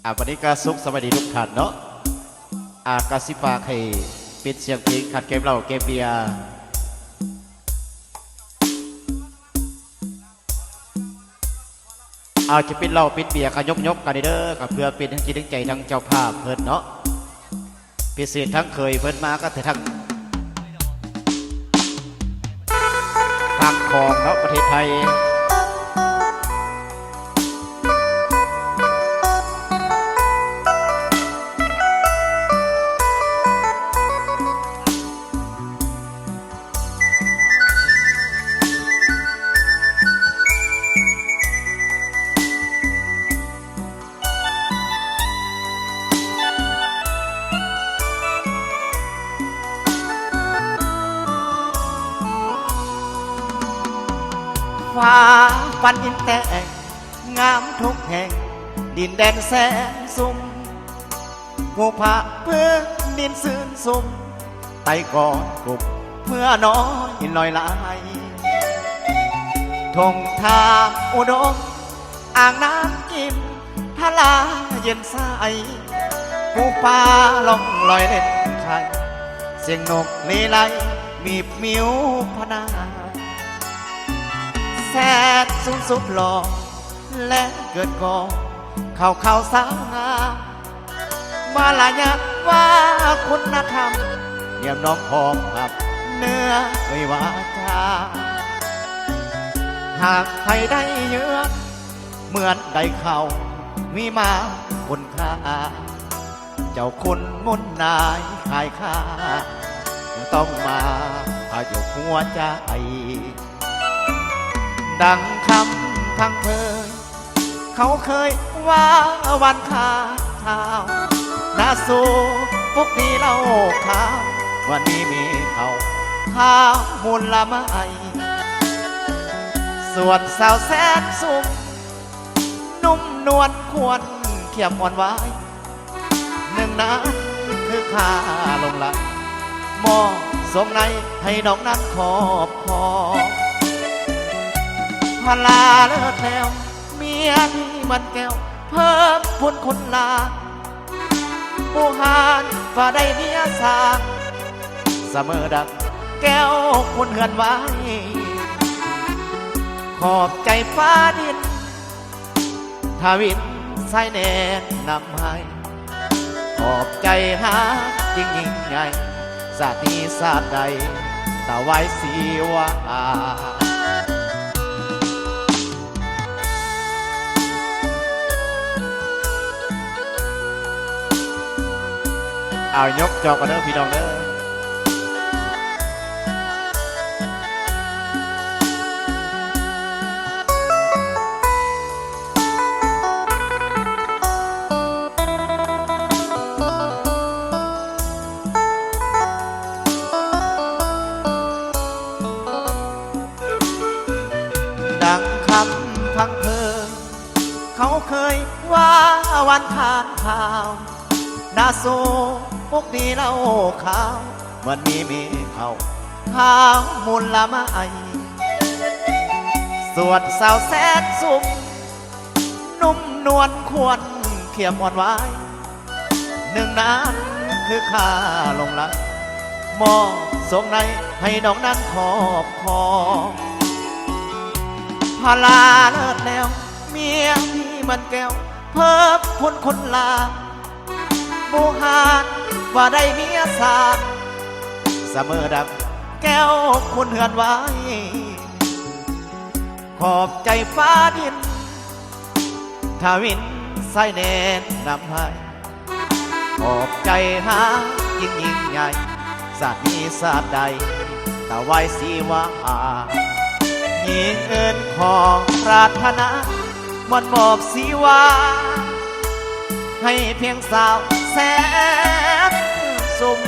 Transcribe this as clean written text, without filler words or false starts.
วันนี้ก็สุขสวัสดีทุกท่านเนาะกาสิฝากให้ปิดเสียงเพลงขัดเกมเหล้าเกมเบียร์จะปิดเหล้าปิดเบียร์ขยกกันเด้อกับเพื่อเป็นทั้งจิตทั้งใจทั้งเจ้าภาพเพิ่นเนาะพิเศษทั้งเคยเพิ่นมาก็ทั้งของเนาะประเทศไทยฟ้าฟันอินแต่งงามทุกแห่งดินแดนแสนสุ่มภูผาเพื่อดินซื่นสุ่มไต่ก่อนกลุ่มเพื่อน้อยลอยไหลทงทางอุดมอ่างน้ำกินทะลาเย็นใสภูผาล่องลอยเล่นไข่เสียงนกเลไลมีบมิวพนาแสดสุดหล่อและเกิดก่อเข้าสาวงามมาลายักว่าคุณธรรมเยี่ยมน้องพร้อมกับเนื้อไม่ว่าจาหากใครได้เยอะเหมือนได้เขามีมาคุณค่าเจ้าคุณมุ่นนายขายค่าต้องมาอายุหัวใจดังคำพังเพยเขาเคยว่าวันขาข้าวนาสูพวกนี้เล่าข่าววันนี้มีเขาข้าวมูลละไม้ส่วนสาวแสนสุ่มนุ่มนวลควรเขียมอ่อนไว้หนึ่งนั้นคือข้าลงไหลมองสมในให้น้องนั้นขอบคอพลาเลิศแล้วเมียที่มันแก้วเพิ่มพุนคนลาผู้หานฝ่าได้เมียสาเสมอดังแก้วคุณเหือนไว้ขอบใจฟ้าดินทวินใส่แนนนำให้ขอบใจหาจริงยิ่งใหญ่ศาสตร์นี้ศาสตร์ใดตะไว้สีว่าเอายกจอกกันเด้อพี่น้องเด้อดังคำพังเพยเขาเคยว่าวันผ่านข่าวนาโซพวกนี้เล่าข่าววันนี้มีเขาข้าวมูลละไม้ส่วนสาวแสนสุ่มนุ่มนวลควรเขียมอ่อนไว้หนึ่งนั้นคือข้าลงไหลมองสงในให้น้องนั้นขอบคอพลาเลิศแล้วเมียที่มันแก้วเพิ่มพุนคนลาบูหานว่าได้เมียสาเสมอดังแก้วคุณเหือนไว้ขอบใจฟ้าดินทวินใส่แนนนำให้ขอบใจหายิ่งใหญ่ศาสตร์นี้ศาสตร์ใดตะไว้สีว่ายิ่งเอินของปรารถนามันมอบสีว่าให้เพียงสาวแสนสุ่ม